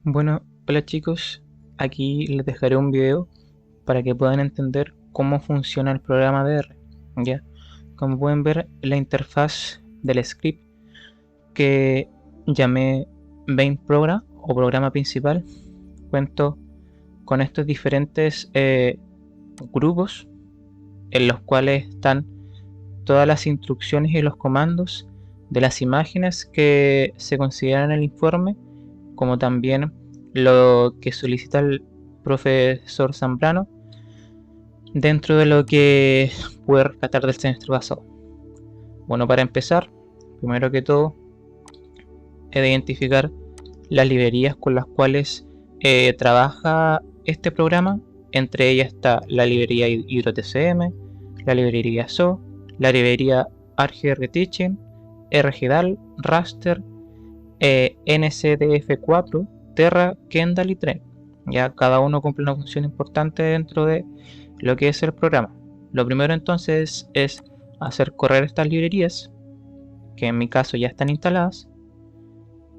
Bueno, hola chicos, aquí les dejaré un video para que puedan entender cómo funciona el programa de R. ¿Ya? Como pueden ver, la interfaz del script que llamé main program o programa principal, cuento con estos diferentes grupos en los cuales están todas las instrucciones y los comandos de las imágenes que se consideran en el informe, como también lo que solicita el profesor Zambrano dentro de lo que pude rescatar del semestre pasado. Bueno, para empezar, primero que todo, he de identificar las librerías con las cuales trabaja este programa. Entre ellas está la librería HydroTCM, la librería SO, la librería ArgRTeaching, RGDAL, Raster, NCDF4, Terra, Kendall y Tren. Ya cada uno cumple una función importante dentro de lo que es el programa. Lo primero entonces es hacer correr estas librerías, que en mi caso ya están instaladas,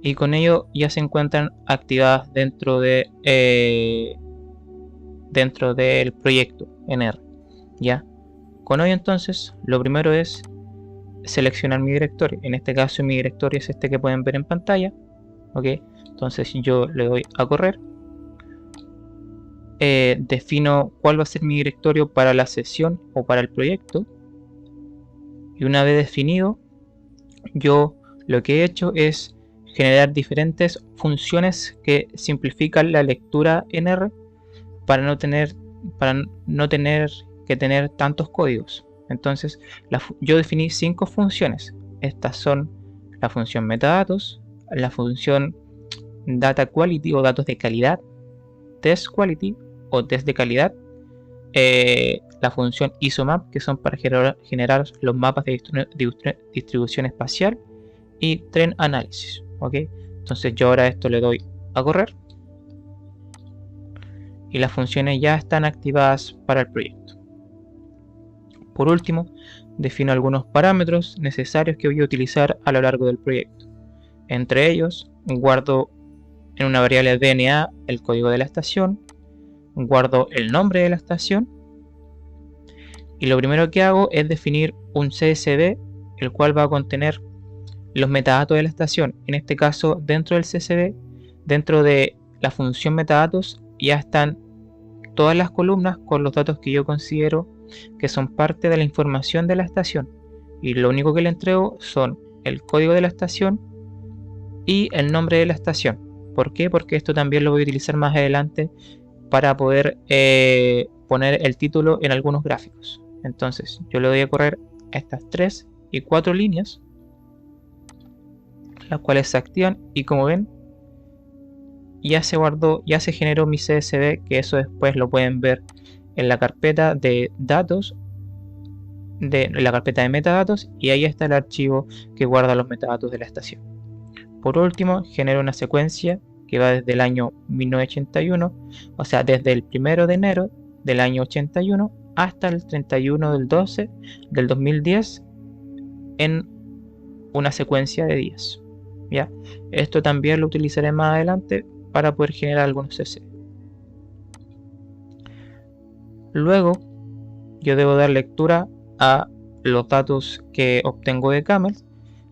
y con ello ya se encuentran activadas dentro del proyecto en R. Ya con ello entonces lo primero es seleccionar mi directorio. En este caso mi directorio es este que pueden ver en pantalla. Ok, entonces yo le doy a correr, defino cuál va a ser mi directorio para la sesión o para el proyecto, y una vez definido, yo lo que he hecho es generar diferentes funciones que simplifican la lectura en R para para no tener que tener tantos códigos. Entonces yo definí 5 funciones. Estas son la función metadatos, la función data quality o datos de calidad, test quality o test de calidad, la función isomap, que son para generar los mapas de distribución espacial, y tren análisis. ¿Ok? Entonces yo ahora esto le doy a correr y las funciones ya están activadas para el proyecto. Por último, defino algunos parámetros necesarios que voy a utilizar a lo largo del proyecto. Entre ellos, guardo en una variable DNA el código de la estación, guardo el nombre de la estación, y lo primero que hago es definir un CSV, el cual va a contener los metadatos de la estación. En este caso, dentro del CSV, dentro de la función metadatos, ya están todas las columnas con los datos que yo considero que son parte de la información de la estación, y lo único que le entrego son el código de la estación y el nombre de la estación. ¿Por qué? Porque esto también lo voy a utilizar más adelante para poder poner el título en algunos gráficos. Entonces yo le doy a correr estas 3 y 4 líneas, las cuales se activan, y como ven, ya se guardó, ya se generó mi CSV, que eso después lo pueden ver en la carpeta de datos, en la carpeta de metadatos, y ahí está el archivo que guarda los metadatos de la estación. Por último, genero una secuencia que va desde el año 1981, o sea, desde el 1 de enero del año 81 hasta el 31 del 12 del 2010 en una secuencia de días. ¿Ya? Esto también lo utilizaré más adelante para poder generar algunos CSV. Luego, yo debo dar lectura a los datos que obtengo de Camel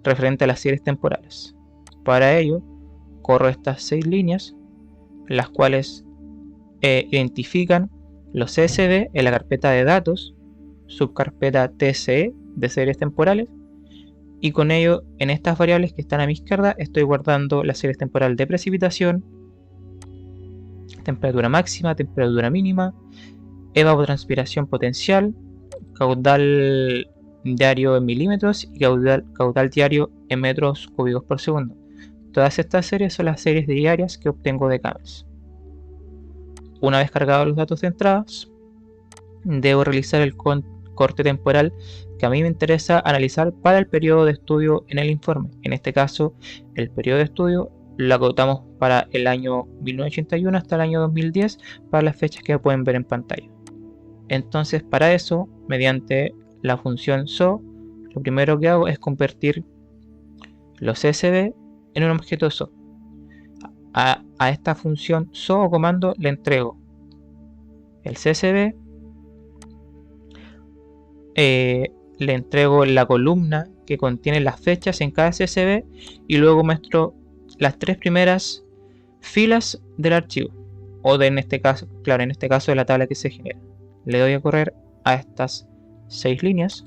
referente a las series temporales. Para ello, corro estas 6 líneas, las cuales identifican los CSV en la carpeta de datos, subcarpeta TCE de series temporales, y con ello en estas variables que están a mi izquierda estoy guardando las series temporales de precipitación, temperatura máxima, temperatura mínima, evapotranspiración potencial, caudal diario en milímetros y caudal diario en metros cúbicos por segundo. Todas estas series son las series diarias que obtengo de Camels. Una vez cargados los datos de entradas, debo realizar el corte temporal que a mí me interesa analizar para el periodo de estudio en el informe. En este caso, el periodo de estudio lo acotamos para el año 1981 hasta el año 2010, para las fechas que pueden ver en pantalla. Entonces, para eso, mediante la función SO, lo primero que hago es convertir los CSV en un objeto SO. a esta función so o comando le entrego el CSV, le entrego la columna que contiene las fechas en cada CSV y luego muestro las 3 primeras filas del archivo, o en este caso, claro, en este caso de la tabla que se genera. Le doy a correr a estas 6 líneas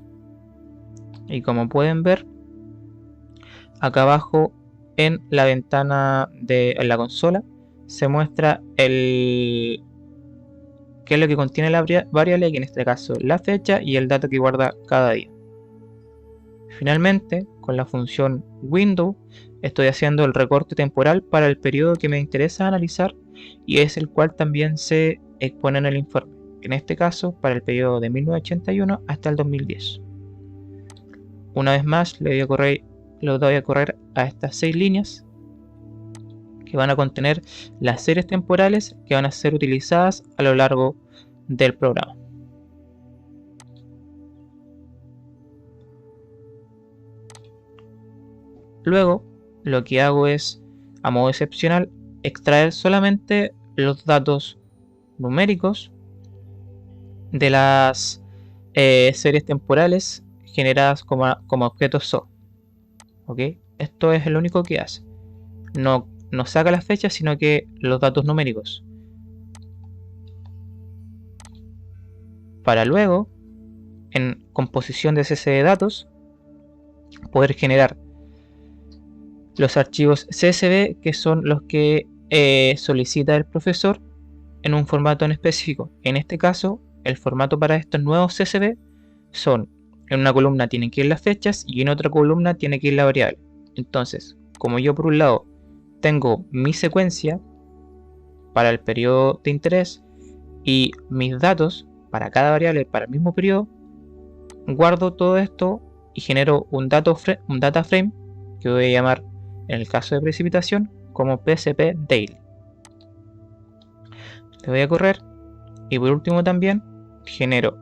y como pueden ver acá abajo en la ventana de la consola se muestra qué es lo que contiene la variable, que en este caso la fecha y el dato que guarda cada día. Finalmente, con la función window estoy haciendo el recorte temporal para el periodo que me interesa analizar y es el cual también se expone en el informe, en este caso para el periodo de 1981 hasta el 2010. Una vez más le doy a correr a estas 6 líneas que van a contener las series temporales que van a ser utilizadas a lo largo del programa. Luego, lo que hago es, a modo excepcional, extraer solamente los datos numéricos de las series temporales generadas como objetos SO. ¿Ok? Esto es lo único que hace. No saca las fechas, sino que los datos numéricos. Para luego, en composición de CSV datos, poder generar los archivos CSV, que son los que solicita el profesor en un formato en específico. En este caso, el formato para estos nuevos CSV son: en una columna tienen que ir las fechas y en otra columna tiene que ir la variable. Entonces, como yo por un lado tengo mi secuencia para el periodo de interés y mis datos para cada variable para el mismo periodo, guardo todo esto y genero un data frame que voy a llamar, en el caso de precipitación, como PSP Daily. Le voy a correr y por último también genero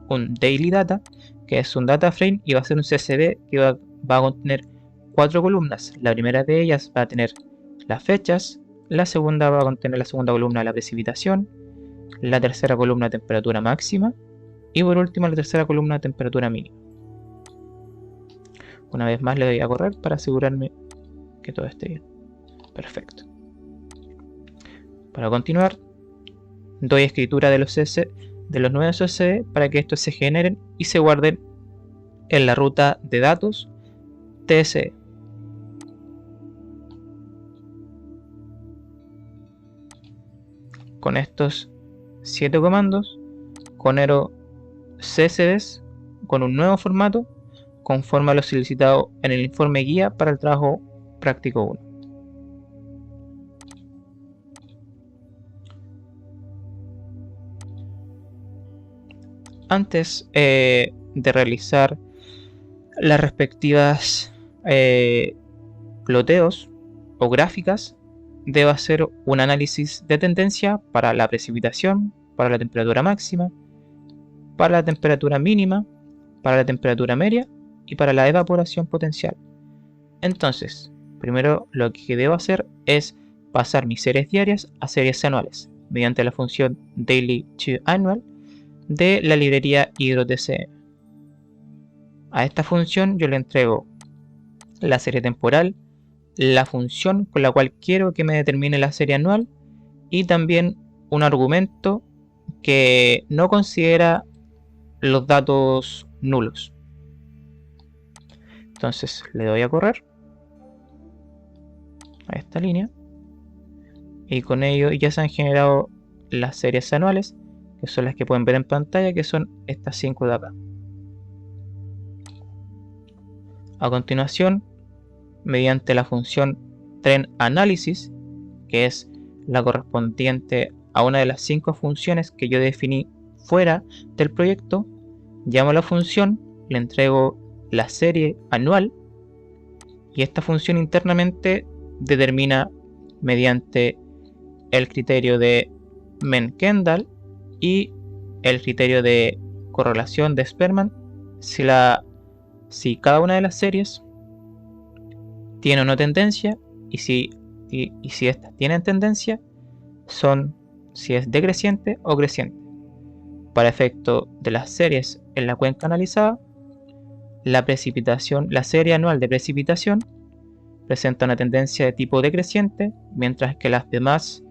un Daily Data, que es un data frame y va a ser un CSV que va a contener 4 columnas. La primera de ellas va a tener las fechas, la segunda va a contener la segunda columna la precipitación, la tercera columna temperatura máxima y por último la tercera columna temperatura mínima. Una vez más le doy a correr para asegurarme que todo esté bien. Perfecto. Para continuar, doy escritura de los nuevos CSV para que estos se generen y se guarden en la ruta de datos TSE. Con estos 7 comandos genero CSVs con un nuevo formato conforme a lo solicitado en el informe guía para el trabajo práctico 1. Antes de realizar las respectivas ploteos o gráficas, debo hacer un análisis de tendencia para la precipitación, para la temperatura máxima, para la temperatura mínima, para la temperatura media y para la evaporación potencial. Entonces, primero lo que debo hacer es pasar mis series diarias a series anuales mediante la función daily to annual de la librería HydroTCM. A esta función yo le entrego la serie temporal, la función con la cual quiero que me determine la serie anual y también un argumento que no considera los datos nulos. Entonces le doy a correr a esta línea y con ello ya se han generado las series anuales, que son las que pueden ver en pantalla, que son estas 5 de acá. A continuación, mediante la función trendAnalysis, que es la correspondiente a una de las 5 funciones que yo definí fuera del proyecto, llamo a la función, le entrego la serie anual y esta función internamente determina mediante el criterio de Mengendal y el criterio de correlación de Spearman si cada una de las series tiene una tendencia y si y si estas tienen tendencia, son si es decreciente o creciente. Para efecto de las series en la cuenca analizada, la serie anual de precipitación presenta una tendencia de tipo decreciente, mientras que las demás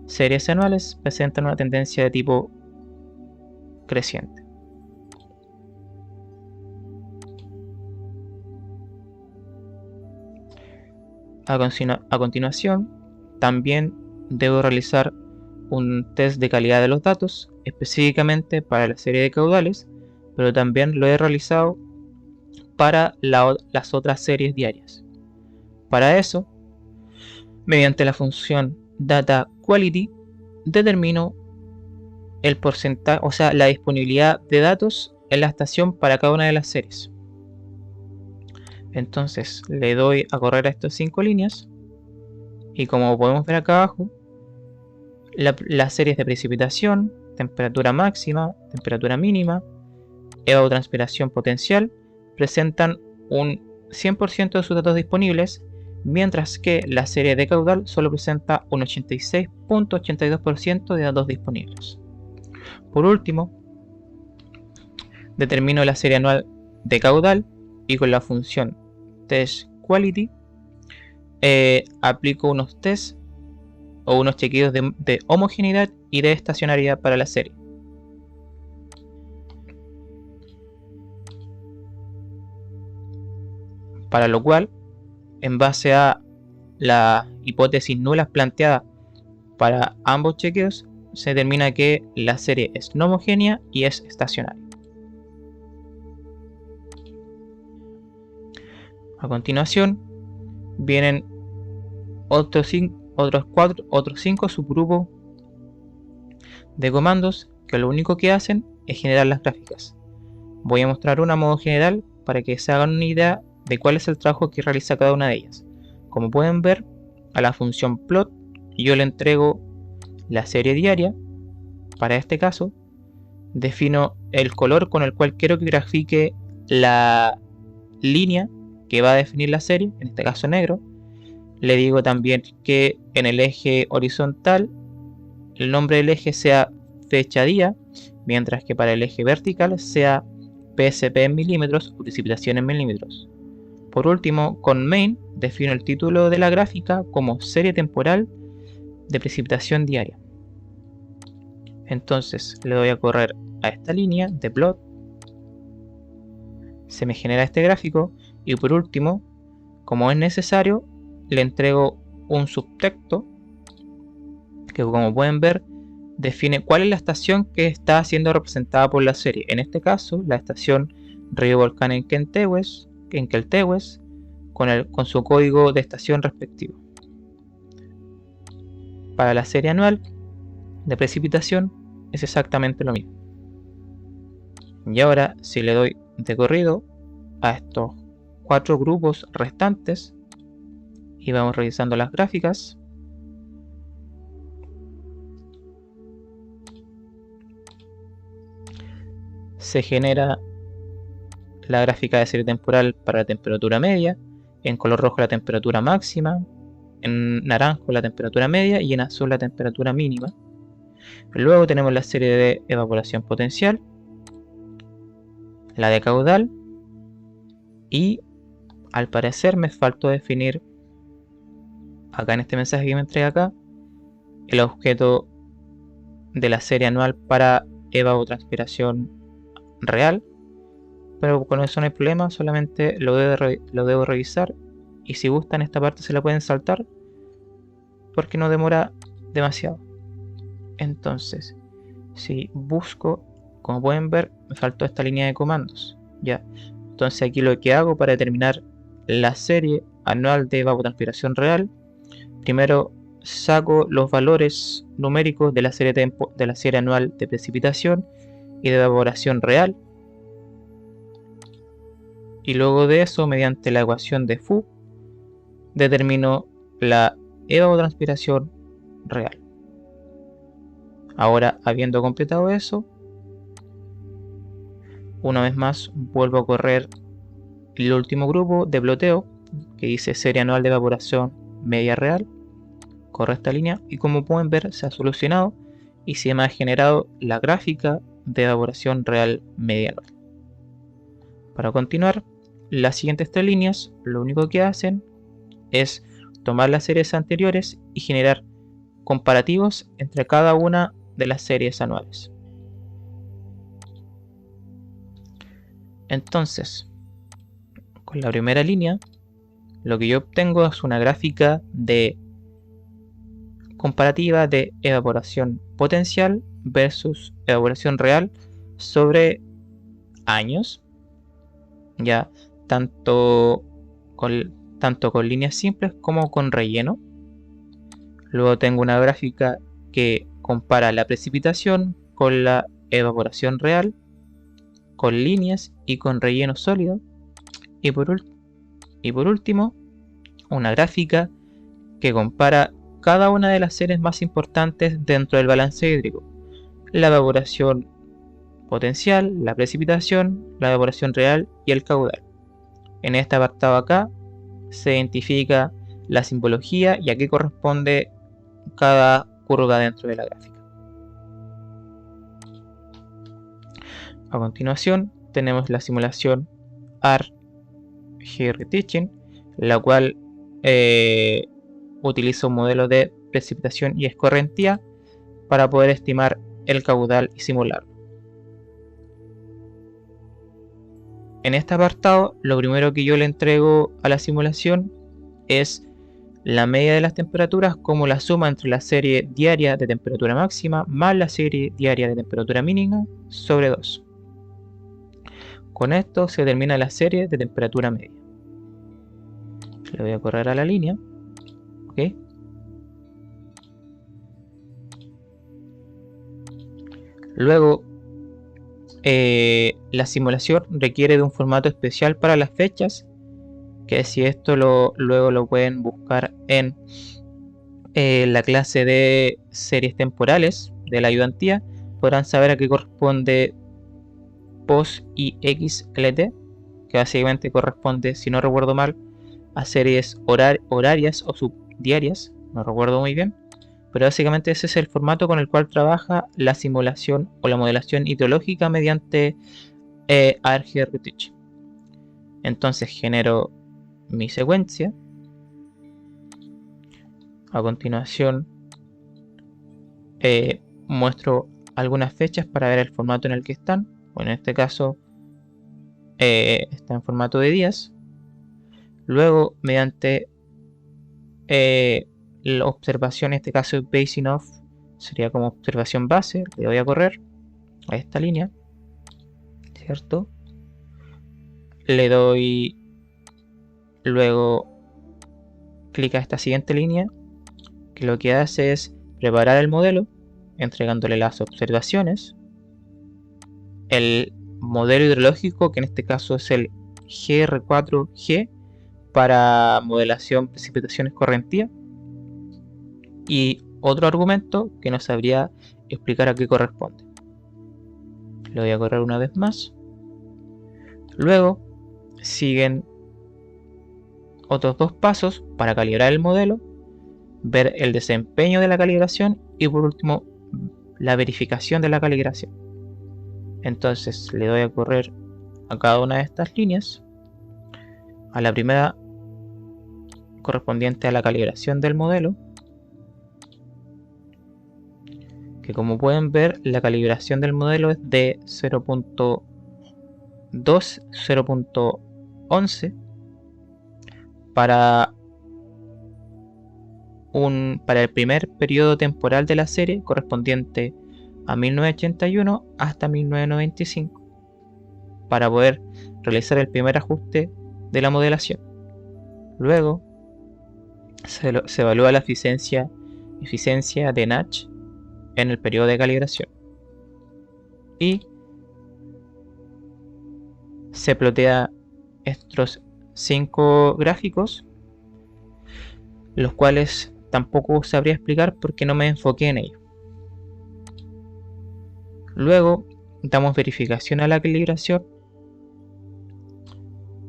series anuales presentan una tendencia de tipo creciente. A continuación, también debo realizar un test de calidad de los datos, específicamente para la serie de caudales, pero también lo he realizado para las otras series diarias. Para eso, mediante la función dataQuality, determino el porcentaje, o sea, la disponibilidad de datos en la estación para cada una de las series. Entonces le doy a correr a estas 5 líneas y como podemos ver acá abajo, las series de precipitación, temperatura máxima, temperatura mínima, evapotranspiración potencial presentan un 100% de sus datos disponibles, mientras que la serie de caudal solo presenta un 86.82% de datos disponibles. Por último, determino la serie anual de caudal y con la función testQuality aplico unos tests o unos chequeos de homogeneidad y de estacionariedad para la serie. Para lo cual, en base a la hipótesis nulas planteada para ambos chequeos, se determina que la serie es no homogénea y es estacionaria. A continuación, vienen otros 5 subgrupos de comandos que lo único que hacen es generar las gráficas. Voy a mostrar una a modo general para que se hagan una idea de cuál es el trabajo que realiza cada una de ellas. Como pueden ver, a la función plot yo le entrego la serie diaria. Para este caso, defino el color con el cual quiero que grafique la línea que va a definir la serie, en este caso negro. Le digo también que en el eje horizontal el nombre del eje sea fecha día, mientras que para el eje vertical sea PSP en milímetros o precipitación en milímetros. Por último, con main defino el título de la gráfica como serie temporal de precipitación diaria. Entonces le doy a correr a esta línea de plot, se me genera este gráfico y por último, como es necesario, le entrego un subtexto que, como pueden ver, define cuál es la estación que está siendo representada por la serie. En este caso, la estación Río Volcán en Queltehues, con su código de estación respectivo. Para la serie anual de precipitación es exactamente lo mismo. Y ahora, si le doy de corrido a estos 4 grupos restantes y vamos revisando las gráficas, se genera la gráfica de serie temporal para la temperatura media, en color rojo la temperatura máxima, en naranjo la temperatura media y en azul la temperatura mínima. Luego tenemos la serie de evaporación potencial, la de caudal y al parecer me faltó definir acá en este mensaje que me entrega acá el objeto de la serie anual para evapotranspiración real, pero con eso no hay problema, solamente lo debo revisar y si gustan esta parte se la pueden saltar porque no demora demasiado. Entonces, si busco, como pueden ver, me faltó esta línea de comandos, ya. Entonces aquí lo que hago para determinar la serie anual de evapotranspiración real, primero saco los valores numéricos de la serie anual de precipitación y de evaporación real, y luego de eso, mediante la ecuación de Fu, determino la evapotranspiración real. Ahora, habiendo completado eso, una vez más vuelvo a correr el último grupo de ploteo que dice serie anual de evaporación media real corre esta línea y como pueden ver se ha solucionado y se me ha generado la gráfica de evaporación real media anual. Para continuar, las siguientes tres líneas lo único que hacen es tomar las series anteriores y generar comparativos entre cada una de las series anuales. Entonces, con la primera línea, lo que yo obtengo es una gráfica de comparativa de evaporación potencial versus evaporación real sobre años, ya tanto con líneas simples como con relleno. Luego tengo una gráfica que compara la precipitación con la evaporación real, con líneas y con relleno sólido. Y por último, una gráfica que compara cada una de las series más importantes dentro del balance hídrico: la evaporación potencial, la precipitación, la evaporación real y el caudal. En este apartado acá se identifica la simbología y a qué corresponde cada curva dentro de la gráfica. A continuación tenemos la simulación AR-GR-Teaching, la cual utiliza un modelo de precipitación y escorrentía para poder estimar el caudal y simularlo. En este apartado, lo primero que yo le entrego a la simulación es la media de las temperaturas como la suma entre la serie diaria de temperatura máxima más la serie diaria de temperatura mínima sobre 2. Con esto se determina la serie de temperatura media. Le voy a correr a la línea. ¿Okay? Luego, la simulación requiere de un formato especial para las fechas, que si esto luego lo pueden buscar en la clase de series temporales de la ayudantía, podrán saber a qué corresponde POS y XLT, que básicamente corresponde, si no recuerdo mal, a series horarias o subdiarias, no recuerdo muy bien, pero básicamente ese es el formato con el cual trabaja la simulación o la modelación hidrológica mediante AR-GR-Teaching. Entonces genero mi secuencia. A continuación muestro algunas fechas para ver el formato en el que están. Bueno, en este caso está en formato de días. Luego, mediante la observación, en este caso es basing off, sería como observación base, le voy a correr a esta línea, ¿cierto? Le doy luego clic a esta siguiente línea, que lo que hace es preparar el modelo, entregándole las observaciones, el modelo hidrológico, que en este caso es el GR4G para modelación precipitación escorrentía, y otro argumento que no sabría explicar a qué corresponde. Lo voy a correr una vez más. Luego siguen otros dos pasos para calibrar el modelo, ver el desempeño de la calibración y por último la verificación de la calibración. Entonces le doy a correr a cada una de estas líneas. A la primera correspondiente a la calibración del modelo, que como pueden ver la calibración del modelo es de 0.2, 0.11 para el primer periodo temporal de la serie correspondiente a 1981 hasta 1995, para poder realizar el primer ajuste de la modelación. Luego se evalúa la eficiencia de Natch en el periodo de calibración y se plotea estos 5 gráficos, los cuales tampoco sabría explicar porque no me enfoqué en ello. Luego damos verificación a la calibración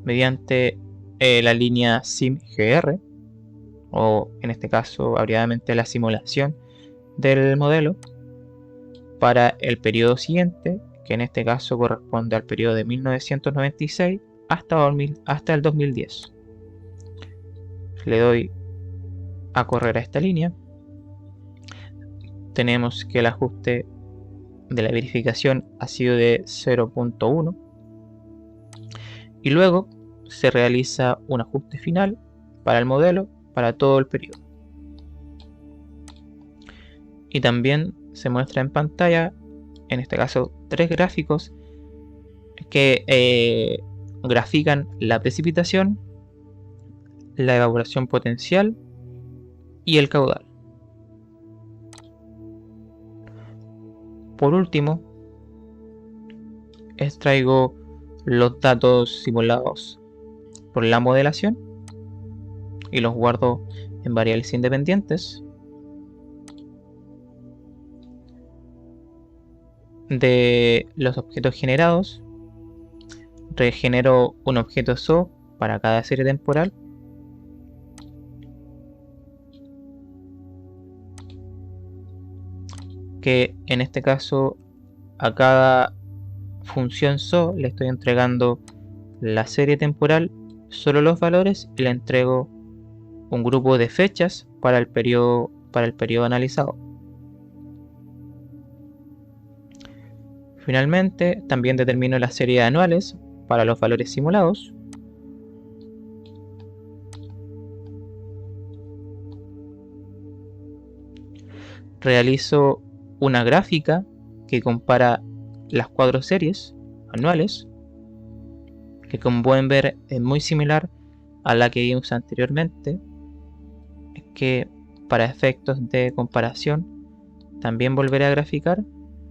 mediante la línea SIM-GR. o en este caso abreviadamente la simulación del modelo para el periodo siguiente, que en este caso corresponde al periodo de 1996 hasta el 2010. Le doy a correr a esta línea. Tenemos que el ajuste de la verificación ha sido de 0.1 y luego se realiza un ajuste final para el modelo para todo el periodo. Y también se muestra en pantalla, en este caso, 3 gráficos que grafican la precipitación, la evaporación potencial y el caudal. Por último, extraigo los datos simulados por la modelación y los guardo en variables independientes. De los objetos generados, regenero un objeto SO para cada serie temporal. Que en este caso a cada función SO le estoy entregando la serie temporal, solo los valores, y le entrego un grupo de fechas para el periodo analizado. Finalmente, también determino la serie de anuales para los valores simulados. Realizo una gráfica que compara las 4 series anuales, que como pueden ver es muy similar a la que vimos anteriormente, que para efectos de comparación también volveré a graficar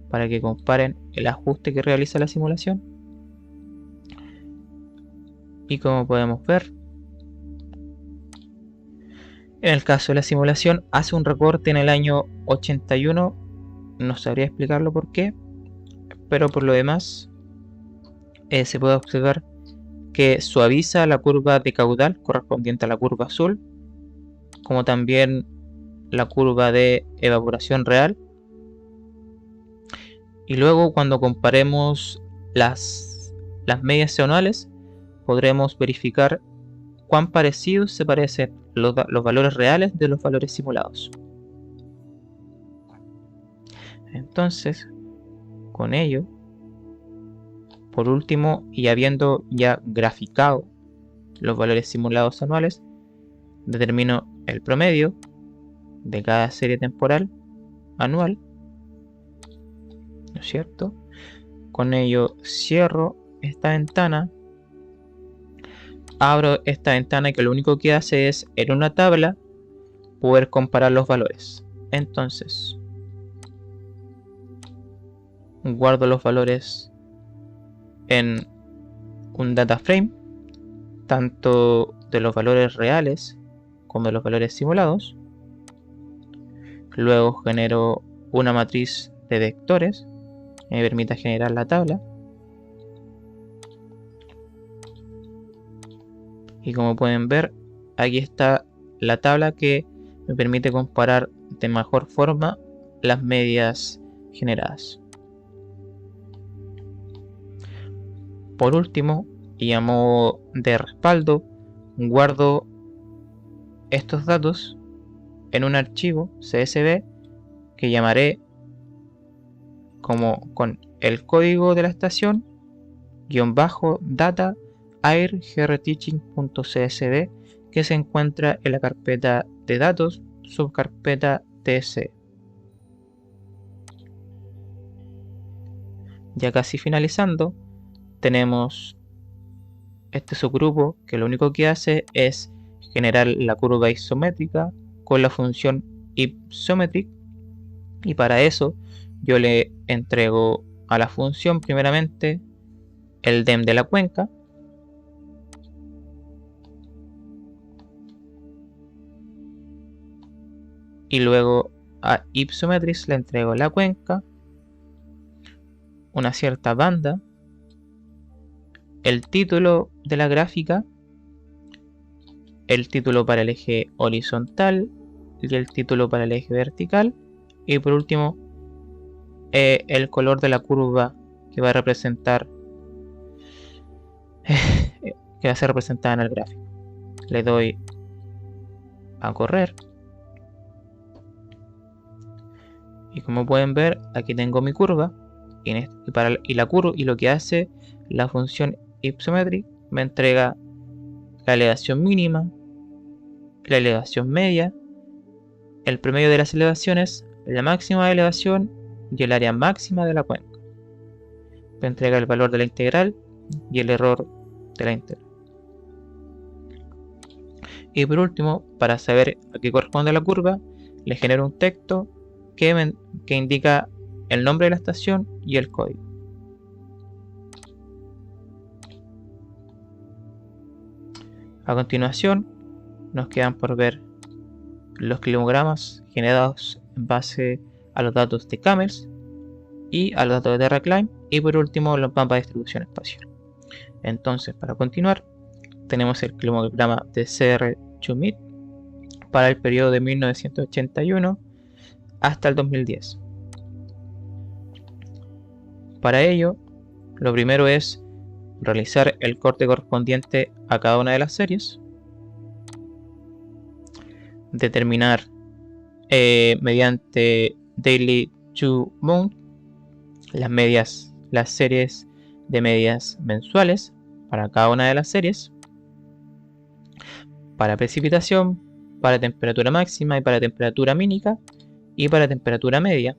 para que comparen el ajuste que realiza la simulación. Y como podemos ver, en el caso de la simulación hace un recorte en el año 81, no sabría explicarlo por qué, pero por lo demás se puede observar que suaviza la curva de caudal correspondiente a la curva azul, como también la curva de evaporación real. Y luego cuando comparemos las medias anuales, podremos verificar cuán parecidos se parecen los valores reales de los valores simulados. Entonces, con ello, por último, y habiendo ya graficado los valores simulados anuales, determino el promedio de cada serie temporal anual, ¿no es cierto? Con ello cierro esta ventana, abro esta ventana que lo único que hace es, en una tabla, poder comparar los valores. Entonces, guardo los valores en un data frame, tanto de los valores reales como de los valores simulados. Luego genero una matriz de vectores que me permita generar la tabla. Y como pueden ver, aquí está la tabla que me permite comparar de mejor forma las medias generadas. Por último, y a modo de respaldo, guardo estos datos en un archivo CSV que llamaré como con el código de la estación --data air-grteaching.csv, que se encuentra en la carpeta de datos, subcarpeta TSE. Ya casi finalizando, tenemos este subgrupo que lo único que hace es generar la curva isométrica con la función isometric, y para eso yo le entrego a la función primeramente el DEM de la cuenca, y luego a Ipsometris le entrego la cuenca, una cierta banda, el título de la gráfica el título para el eje horizontal y el título para el eje vertical, y por último el color de la curva que va a representar que va a ser representada en el gráfico. Le doy a correr y como pueden ver aquí tengo mi curva y lo que hace la función Ipsometric me entrega la elevación mínima, la elevación media, el promedio de las elevaciones, la máxima de elevación y el área máxima de la cuenca. Me entrega el valor de la integral y el error de la integral. Y por último, para saber a qué corresponde la curva, le genero un texto que indica el nombre de la estación y el código. A continuación, nos quedan por ver los kilogramas generados en base a los datos de Camels y a los datos de TerraClimb, y por último los mapas de distribución espacial. Entonces, para continuar, tenemos el kilograma de CR2MIT para el periodo de 1981 hasta el 2010. Para ello, lo primero es realizar el corte correspondiente a cada una de las series, determinar mediante Daily to Mount las series de medias mensuales para cada una de las series, para precipitación, para temperatura máxima y para temperatura mínima y para temperatura media.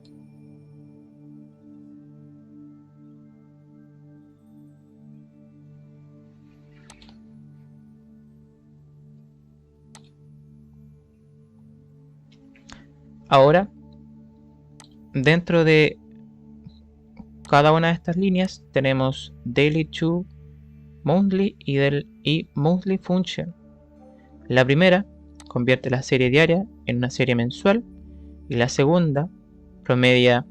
Ahora, dentro de cada una de estas líneas tenemos Daily to Monthly y Monthly Function. La primera convierte la serie diaria en una serie mensual y la segunda promedia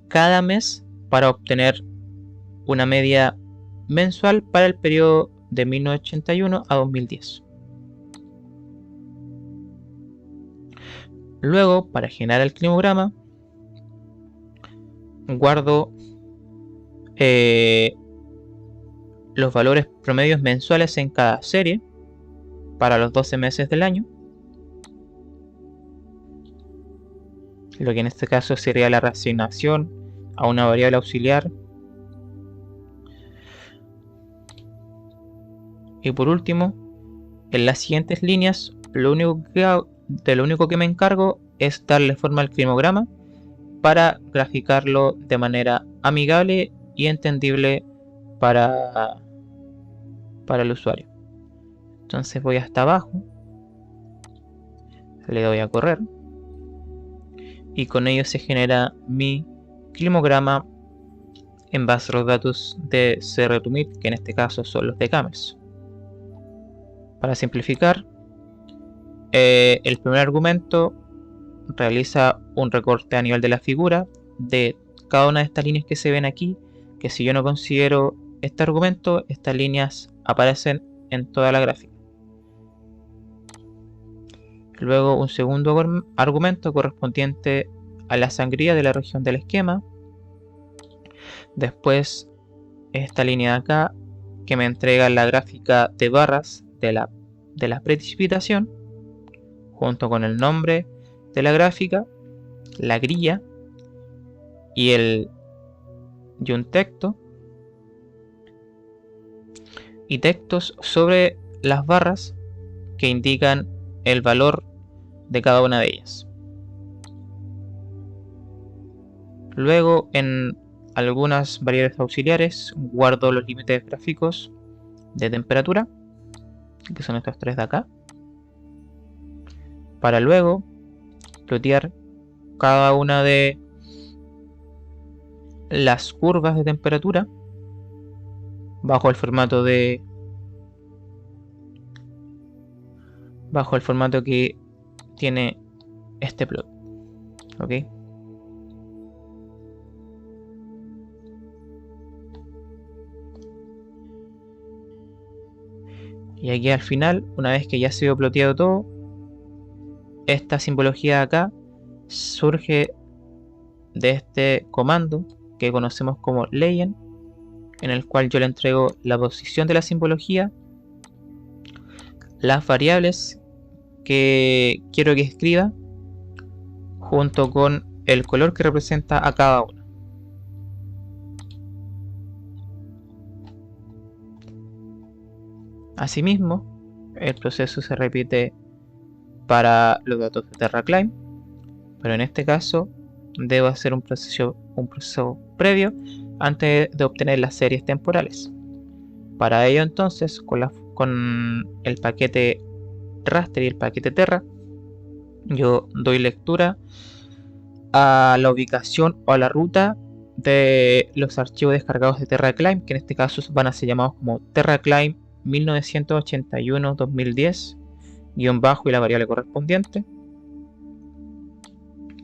cada mes para obtener una media mensual para el periodo de 1981 a 2010. Luego, para generar el climograma, guardo los valores promedios mensuales en cada serie para los 12 meses del año, lo que en este caso sería la reasignación a una variable auxiliar. Y por último, en las siguientes líneas, lo único que me encargo es darle forma al climograma para graficarlo de manera amigable y entendible para el usuario. Entonces voy hasta abajo, le doy a correr y con ello se genera mi climograma en base a los datos de CR2MIT, que en este caso son los de Camels. Para simplificar, el primer argumento realiza un recorte a nivel de la figura de cada una de estas líneas que se ven aquí, que si yo no considero este argumento, estas líneas aparecen en toda la gráfica. Luego un segundo argumento correspondiente a la sangría de la región del esquema. Después esta línea de acá que me entrega la gráfica de barras de la precipitación junto con el nombre de la gráfica, la grilla y un texto y textos sobre las barras que indican el valor de cada una de ellas. Luego en algunas variables auxiliares guardo los límites gráficos de temperatura, que son estos tres de acá, para luego plotear cada una de las curvas de temperatura bajo el formato que tiene este plot. ¿Ok? Y aquí al final, una vez que ya ha sido ploteado todo, esta simbología de acá surge de este comando que conocemos como legend, en el cual yo le entrego la posición de la simbología, las variables que quiero que escriba, junto con el color que representa a cada una. Asimismo, el proceso se repite para los datos de TerraClime, pero en este caso debo hacer un proceso previo antes de obtener las series temporales. Para ello entonces, con el paquete raster y el paquete terra, yo doy lectura a la ubicación o a la ruta de los archivos descargados de TerraClime, que en este caso van a ser llamados como TerraClime 1981-2010 guión bajo y la variable correspondiente.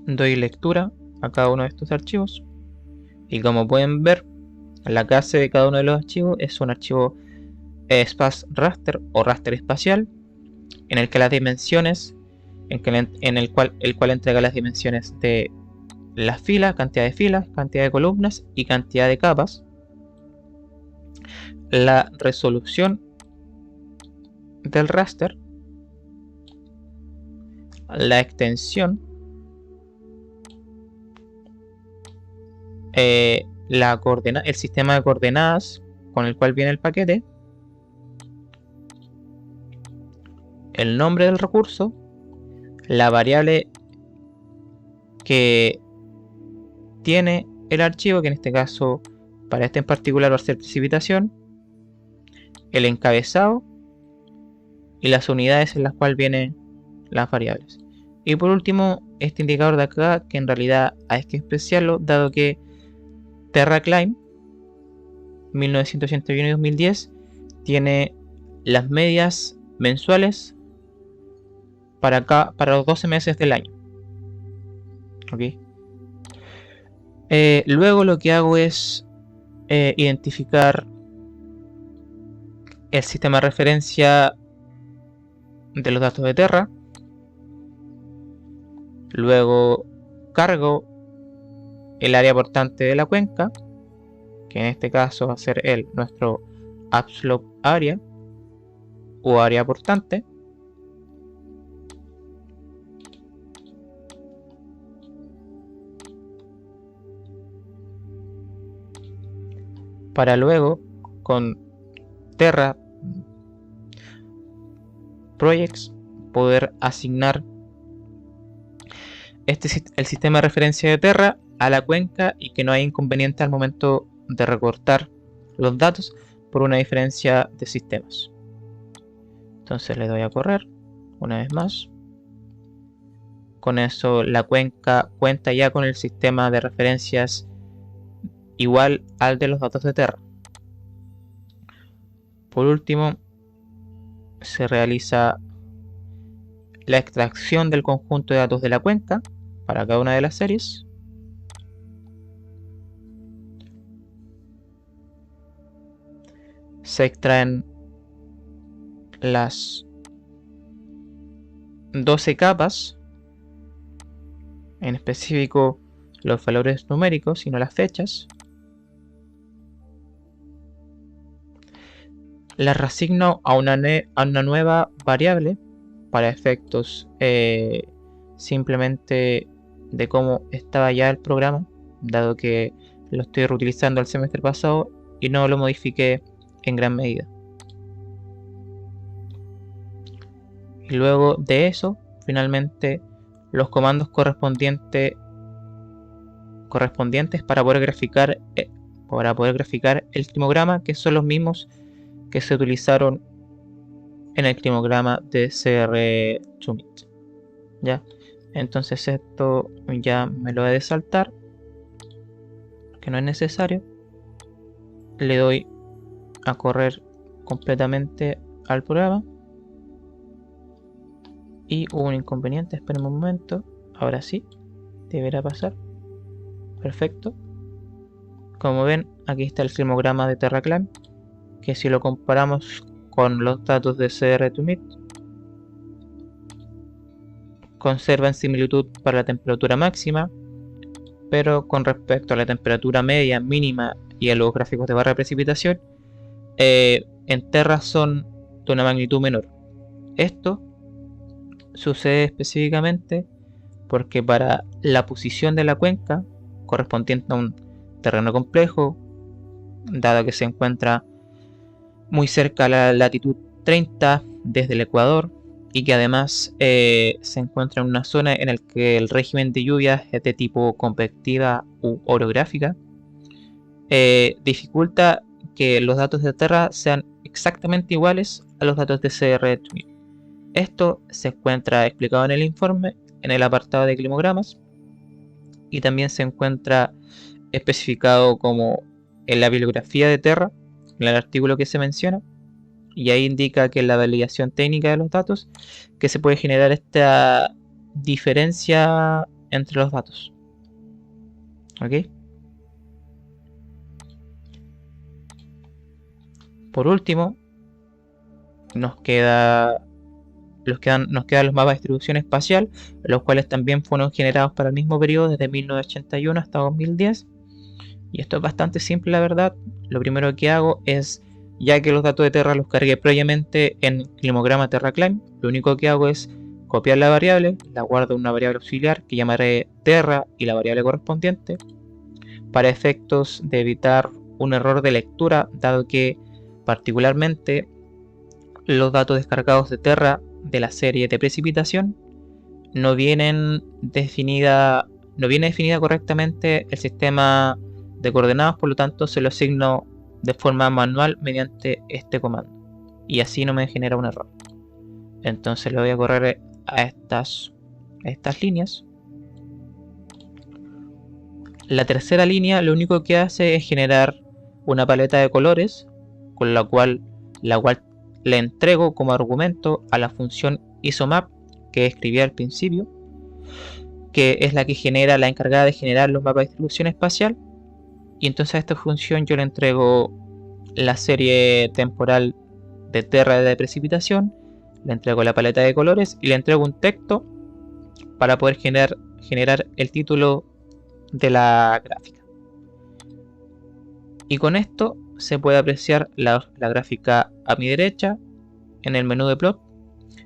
Doy lectura a cada uno de estos archivos y como pueden ver, la clase de cada uno de los archivos es un archivo space raster o raster espacial, en el que las dimensiones, el cual entrega las dimensiones de las filas, cantidad de columnas y cantidad de capas, la resolución del raster, la extensión, el sistema de coordenadas con el cual viene el paquete, el nombre del recurso, la variable que tiene el archivo, que en este caso para este en particular va a ser precipitación, el encabezado y las unidades en las cuales vienen las variables. Y por último, este indicador de acá, que en realidad hay que especiarlo, dado que TerraClime 1981 y 2010 tiene las medias mensuales para los 12 meses del año. ¿Okay? Luego lo que hago es identificar el sistema de referencia de los datos de Terra. Luego cargo el área portante de la cuenca, que en este caso va a ser nuestro upslope area o área portante. Para luego con Terra Projects poder asignar el sistema de referencia de Terra a la cuenca y que no haya inconveniente al momento de recortar los datos por una diferencia de sistemas. Entonces le doy a correr una vez más. Con eso la cuenca cuenta ya con el sistema de referencias igual al de los datos de Terra. Por último, se realiza la extracción del conjunto de datos de la cuenca para cada una de las series. Se extraen las 12 capas, en específico los valores numéricos y no las fechas. Las reasigno a una nueva variable para efectos simplemente de cómo estaba ya el programa, dado que lo estoy reutilizando el semestre pasado y no lo modifiqué en gran medida. Y luego de eso, finalmente los comandos correspondientes para poder graficar el climograma, que son los mismos que se utilizaron en el climograma de CR2Mit. ¿Ya? Entonces esto ya me lo he de saltar, que no es necesario. Le doy a correr completamente al programa. Y hubo un inconveniente, esperen un momento. Ahora sí, deberá pasar. Perfecto. Como ven, aquí está el climograma de TerraClime, que si lo comparamos con los datos de CR2MIT conservan similitud para la temperatura máxima, pero con respecto a la temperatura media, mínima y a los gráficos de barra de precipitación, en Terra son de una magnitud menor. Esto sucede específicamente porque para la posición de la cuenca correspondiente a un terreno complejo, dado que se encuentra muy cerca a la latitud 30 desde el Ecuador y que además se encuentra en una zona en la que el régimen de lluvias es de tipo convectiva u orográfica, dificulta que los datos de Terra sean exactamente iguales a los datos de CR2MIT. Esto se encuentra explicado en el informe en el apartado de climogramas y también se encuentra especificado como en la bibliografía de Terra, en el artículo que se menciona, y ahí indica que en la validación técnica de los datos que se puede generar esta diferencia entre los datos. ¿Ok? Por último, nos quedan los mapas de distribución espacial, los cuales también fueron generados para el mismo periodo desde 1981 hasta 2010. Y esto es bastante simple, la verdad. Lo primero que hago es, ya que los datos de Terra los cargué previamente en Climograma TerraClim, lo único que hago es copiar la variable, la guardo en una variable auxiliar que llamaré Terra y la variable correspondiente, para efectos de evitar un error de lectura, dado que particularmente los datos descargados de Terra de la serie de precipitación no viene definida correctamente el sistema de coordenadas, por lo tanto se lo asigno de forma manual mediante este comando y así no me genera un error. Entonces le voy a correr a estas líneas. La tercera línea lo único que hace es generar una paleta de colores con la cual le entrego como argumento a la función isomap que escribí al principio, que es la encargada de generar los mapas de distribución espacial. Y entonces a esta función yo le entrego la serie temporal de Terra de precipitación, le entrego la paleta de colores y le entrego un texto para poder generar el título de la gráfica. Y con esto se puede apreciar la gráfica a mi derecha en el menú de plot,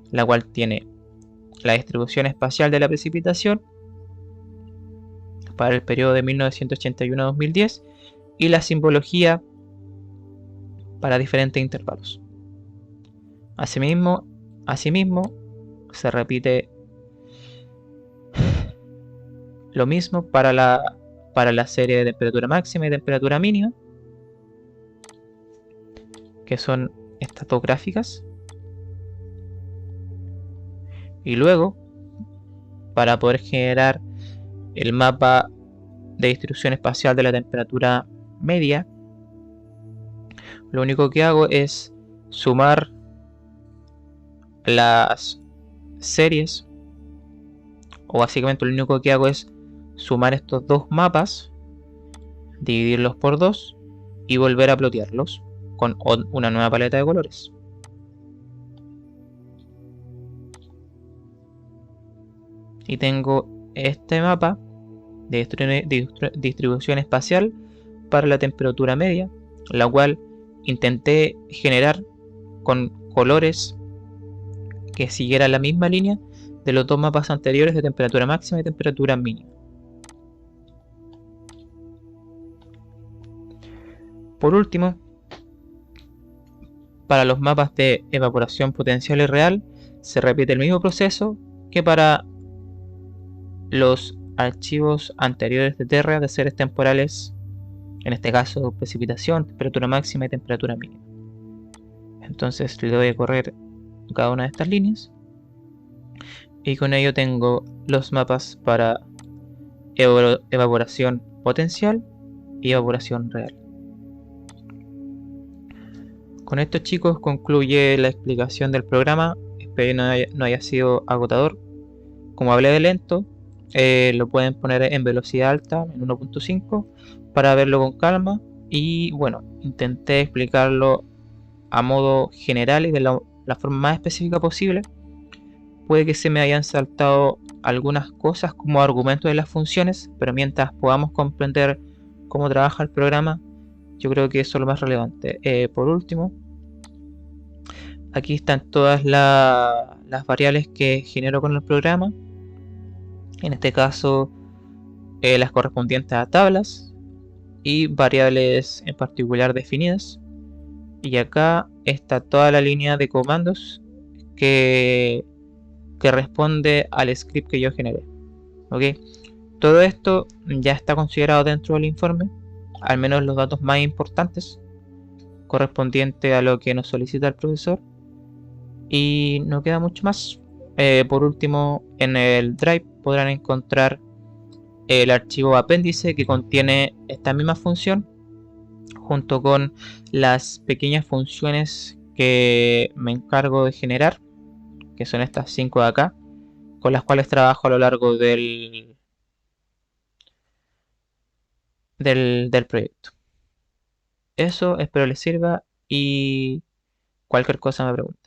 la cual tiene la distribución espacial de la precipitación para el periodo de 1981 a 2010 y la simbología para diferentes intervalos. Asimismo se repite lo mismo para la serie de temperatura máxima y temperatura mínima, que son estas dos gráficas. Y luego, para poder generar el mapa de distribución espacial de la temperatura media, lo único que hago es sumar las series, o básicamente lo único que hago es sumar estos dos mapas, dividirlos por 2 y volver a plotearlos con una nueva paleta de colores. Y tengo este mapa de distribución espacial para la temperatura media, la cual intenté generar con colores que siguieran la misma línea de los dos mapas anteriores de temperatura máxima y temperatura mínima. Por último, para los mapas de evaporación potencial y real se repite el mismo proceso que para los archivos anteriores de Terra de series temporales, en este caso precipitación, temperatura máxima y temperatura mínima. Entonces le doy a correr cada una de estas líneas y con ello tengo los mapas para evaporación potencial y evaporación real. Con esto, chicos, concluye la explicación del programa. Espero no haya sido agotador. Como hablé de lento, lo pueden poner en velocidad alta, en 1.5, para verlo con calma. Y bueno, intenté explicarlo a modo general y de la forma más específica posible, puede que se me hayan saltado algunas cosas como argumentos de las funciones, pero mientras podamos comprender cómo trabaja el programa, yo creo que eso es lo más relevante. Por último, aquí están todas las variables que genero con el programa. En este caso, las correspondientes a tablas y variables en particular definidas. Y acá está toda la línea de comandos que, que responde al script que yo generé. ¿Ok? Todo esto ya está considerado dentro del informe, al menos los datos más importantes correspondiente a lo que nos solicita el profesor. Y no queda mucho más. Por último, en el Drive podrán encontrar el archivo apéndice que contiene esta misma función junto con las pequeñas funciones que me encargo de generar, que son estas 5 de acá, con las cuales trabajo a lo largo del proyecto. Eso espero les sirva y cualquier cosa me pregunten.